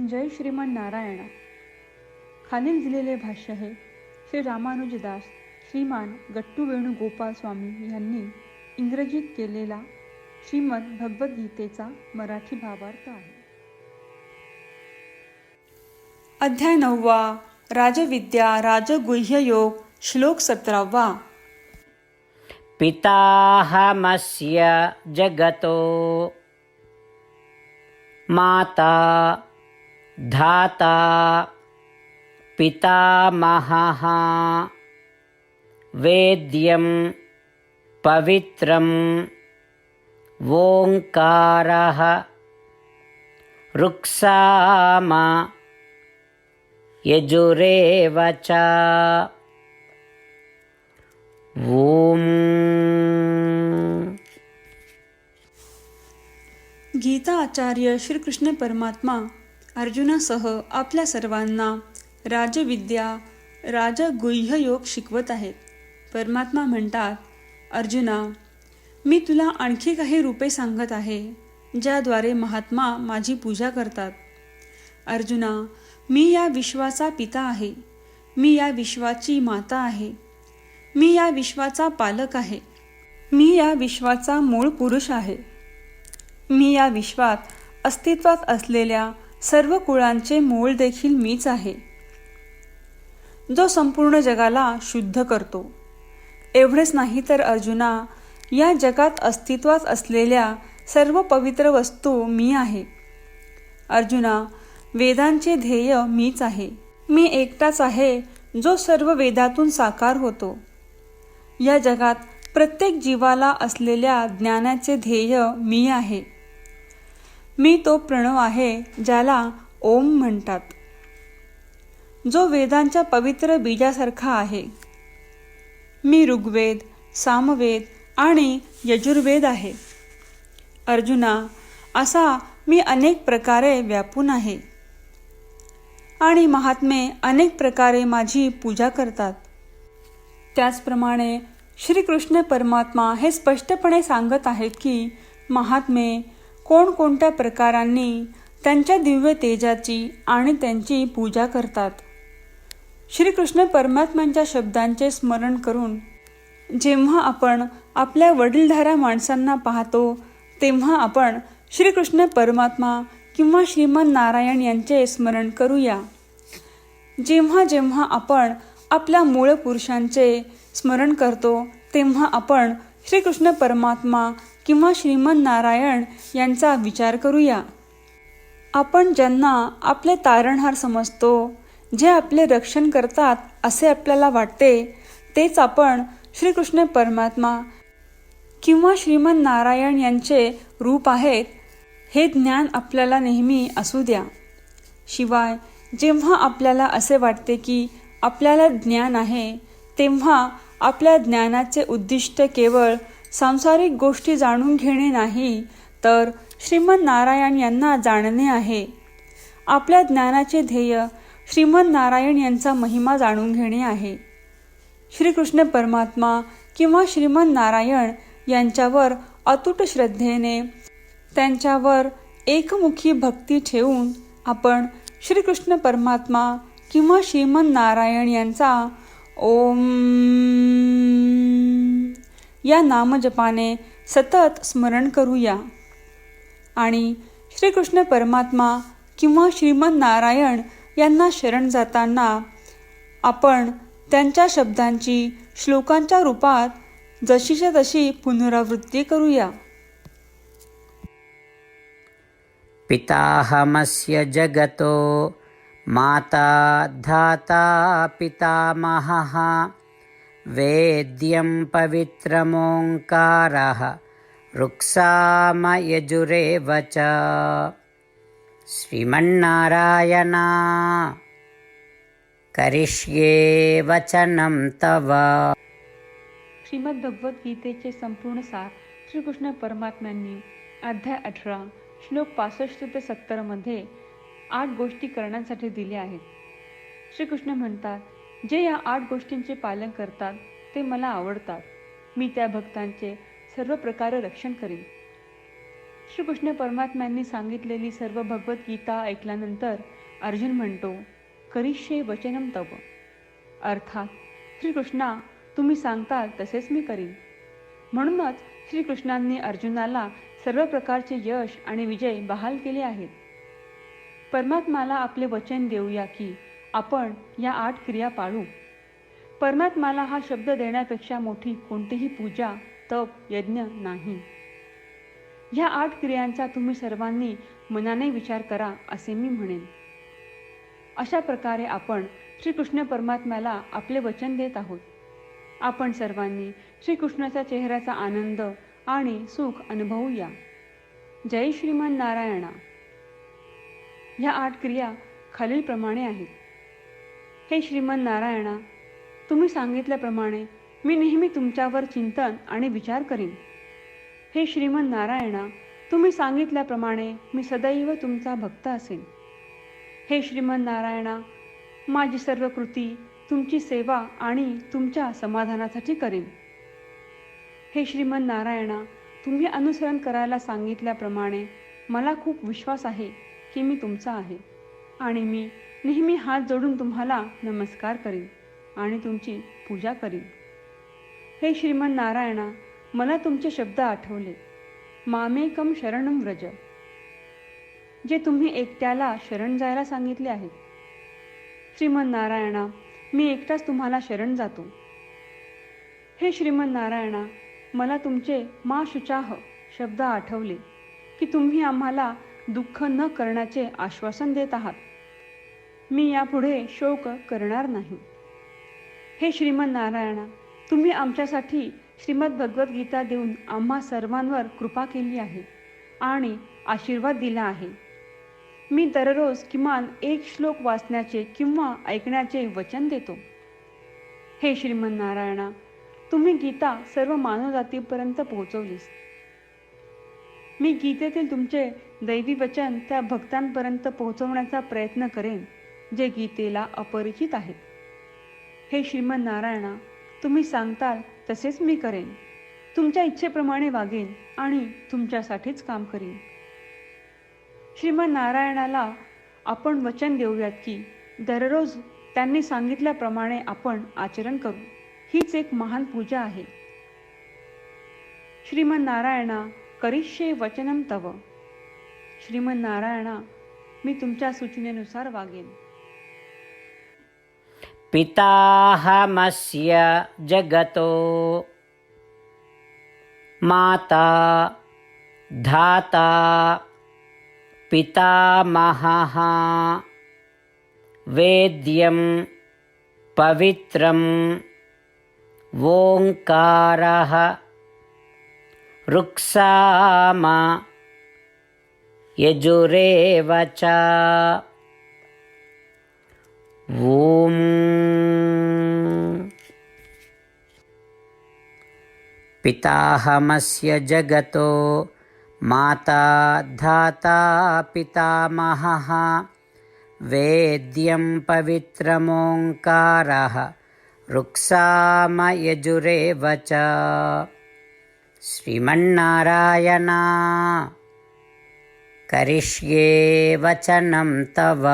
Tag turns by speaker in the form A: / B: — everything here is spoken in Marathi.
A: जय श्रीमान नारायण. खालील दिलेले भाष्य हे श्री रामानुजदास श्रीमान गट्टू वेणुगोपाल स्वामी यांनी इंग्रजीत केलेला श्रीमद भगवद्गीतेचा मराठी भावार्थ आहे. अध्याय 9. राजविद्या राजगुह्ययोग. श्लोक 17.
B: पिताहमस्य जगतो माता धाता पितामहः वेद्यं पवित्रं ओंकारः ऋक्साम यजुरेव च. ओम.
A: गीता आचार्य श्रीकृष्ण परमात्मा अर्जुनासह आपल्या सर्वांना राजविद्या राजगुह्ययोग शिकवत आहेत. परमात्मा म्हणतात, अर्जुना, मी तुला आणखी काही रूपे सांगत आहे ज्याद्वारे महात्मा माझी पूजा करतात. अर्जुना, मी या विश्वाचा पिता आहे, मी या विश्वाची माता आहे, मी या विश्वाचा पालक आहे, मी या विश्वाचा मूळ पुरुष आहे, मी या विश्वात अस्तित्वात असलेल्या सर्व कुळांचे मूळ देखील मीच आहे, जो संपूर्ण जगाला शुद्ध करतो. एवढेच नाही तर अर्जुना, या जगात अस्तित्वात असलेल्या सर्व पवित्र वस्तू मी आहे. अर्जुना, वेदांचे ध्येय मीच आहे, मी एकटाच आहे जो सर्व वेदातून साकार होतो. या जगात प्रत्येक जीवाला असलेल्या ज्ञानाचे ध्येय मी आहे. मी तो प्रणव आहे ज्याला ओम म्हणतात, जो वेदांच्या पवित्र बीजासारखा आहे. मी ऋग्वेद, सामवेद आणि यजुर्वेद आहे. अर्जुना, असा मी अनेक प्रकारे व्यापून आहे आणि महात्मे अनेक प्रकारे माझी पूजा करतात. त्याचप्रमाणे श्रीकृष्ण परमात्मा हे स्पष्टपणे सांगत आहेत की महात्मे कोणकोणत्या प्रकारांनी त्यांच्या दिव्य तेजाची आणि त्यांची पूजा करतात. श्रीकृष्ण परमात्म्यांच्या शब्दांचे स्मरण करून जेव्हा आपण आपल्या वडीलधाऱ्या माणसांना पाहतो तेव्हा आपण श्रीकृष्ण परमात्मा किंवा श्रीमन नारायण यांचे स्मरण करूया. जेव्हा जेव्हा आपण आपल्या मूळ पुरुषांचे स्मरण करतो तेव्हा आपण श्रीकृष्ण परमात्मा किंवा श्रीमन नारायण यांचा विचार करूया. आपण ज्यांना आपले तारणहार समजतो, जे आपले रक्षण करतात असे आपल्याला वाटते, तेच आपण श्रीकृष्ण परमात्मा किंवा श्रीमन नारायण यांचे रूप आहेत, हे ज्ञान आपल्याला नेहमी असू द्या. शिवाय जेव्हा आपल्याला असे वाटते की आपल्याला ज्ञान आहे, तेव्हा आपल्या ज्ञानाचे उद्दिष्ट केवळ सांसारिक गोष्टी जाणून घेणे नाही, तर श्रीमन नारायण यांना जाणणे आहे. आपल्या ज्ञानाचे ध्येय श्रीमन नारायण यांचा महिमा जाणून घेणे आहे. श्रीकृष्ण परमात्मा किंवा श्रीमन नारायण यांच्यावर अतूट श्रद्धेने, त्यांच्यावर एकमुखी भक्ती ठेवून आपण श्रीकृष्ण परमात्मा किंवा श्रीमन नारायण यांचा ओम या नामजपाने सतत स्मरण करूया. आणि श्रीकृष्ण परमात्मा किंवा श्रीमन नारायण यांना शरण जाताना आपण त्यांच्या शब्दांची श्लोकांच्या रूपात जशीच्या तशी पुनरावृत्ती करूया.
B: पिताहमस्य जगतो माता धाता पितामहः वेद्यं पवित्रमोंकारः ऋक्साम यजुरेव च. श्रीमन्नारायण करिष्ये वचनं तव.
A: श्रीमद भगवद्गीतेचे संपूर्ण सार श्रीकृष्ण परमात्म्यांनी अध्याय 18 श्लोक 65 ते 70 मध्ये 8 गोष्टी करण्यासाठी दिल्या आहेत. श्रीकृष्ण म्हणतात, जे या 8 गोष्टींचे पालन करतात ते मला आवडतात. मी त्या भक्तांचे सर्व प्रकारे रक्षण करीन. श्रीकृष्ण परमात्म्यांनी सांगितलेली सर्व भगवद्गीता ऐकल्यानंतर अर्जुन म्हणतो, करिष्ये वचनम तव. अर्थात, श्रीकृष्णा, तुम्ही सांगताल तसेच मी करीन. म्हणूनच श्रीकृष्णांनी अर्जुनाला सर्व प्रकारचे यश आणि विजय बहाल केले आहेत. परमात्म्याला आपले वचन देऊया की आपण या 8 क्रिया पाळू. परमात्म्याला हा शब्द देण्यापेक्षा मोठी कोणतीही पूजा, तप, यज्ञ नाही. ह्या 8 क्रियांचा तुम्ही सर्वांनी मनाने विचार करा असे मी म्हणेन. अशा प्रकारे आपण श्रीकृष्ण परमात्म्याला आपले वचन देत आहोत. आपण सर्वांनी श्रीकृष्णाच्या चेहऱ्याचा आनंद आणि सुख अनुभवूया. जय श्रीमन नारायणा. ह्या 8 क्रिया खालीलप्रमाणे आहेत. हे श्रीमन नारायणा, तुम्ही सांगितल्याप्रमाणे मी नेहमी तुमच्यावर चिंतन आणि विचार करीन. हे श्रीमन नारायणा, तुम्ही सांगितल्याप्रमाणे मी सदैव तुमचा भक्त असेन. हे श्रीमन नारायणा, माझी सर्व कृती तुमची सेवा आणि तुमच्या समाधानासाठी करीन. हे श्रीमन नारायणा, तुम्ही अनुसरण करायला सांगितल्याप्रमाणे मला खूप विश्वास आहे की मी तुमचा आहे आणि मी नेहमी हात जोडून तुम्हाला नमस्कार करीन आणि तुमची पूजा करीन. हे श्रीमन नारायणा, मला तुमचे शब्द आठवले. मामेकम शरणम व्रज, जे तुम्ही एकट्याला शरण जायला सांगितले आहेत. श्रीमन नारायणा, मी एकटाच तुम्हाला शरण जातो. हे श्रीमन नारायणा, मला तुमचे मा शुचाह शब्द आठवले की तुम्ही आम्हाला दुःख न करण्याचे आश्वासन देत आहात. मी यापुढे शोक करणार नाही. हे श्रीमन नारायणा, तुम्ही आमच्यासाठी श्रीमद भगवद्गीता देऊन आम्हा सर्वांवर कृपा केली आहे आणि आशीर्वाद दिला आहे. मी दररोज किमान 1 श्लोक वाचण्याचे किंवा ऐकण्याचे वचन देतो. हे श्रीमन नारायणा, तुम्ही गीता सर्व मानवजातीपर्यंत पोहोचवलीस. मी गीतेतील तुमचे दैवी वचन त्या भक्तांपर्यंत पोहोचवण्याचा प्रयत्न करेन जे गीतेला अपरिचित आहेत. हे श्रीमन नारायणा, तुम्ही सांगताल तसेच मी करेन. तुमच्या इच्छेप्रमाणे वागेन आणि तुमच्यासाठीच काम करीन. श्रीमन नारायणाला आपण वचन देऊयात की दररोज त्यांनी सांगितल्याप्रमाणे आपण आचरण करू. हीच एक महान पूजा आहे. श्रीमन नारायणा, करिष्ये वचनम तव. श्रीमन नारायणा, मी तुमच्या सूचनेनुसार वागेन.
B: पिताहमस्य जगतो माता धाता पितामहः वेद्यं पवित्रं ओंकारः ऋक्साम यजुरेव च. ॐ पिताहमस्य जगतो माता धाता पितामहः वेद्यं पवित्रमोङ्कारः ऋक्साम यजुरेव च. श्रीमन्नारायण, करिष्ये वचनं तव.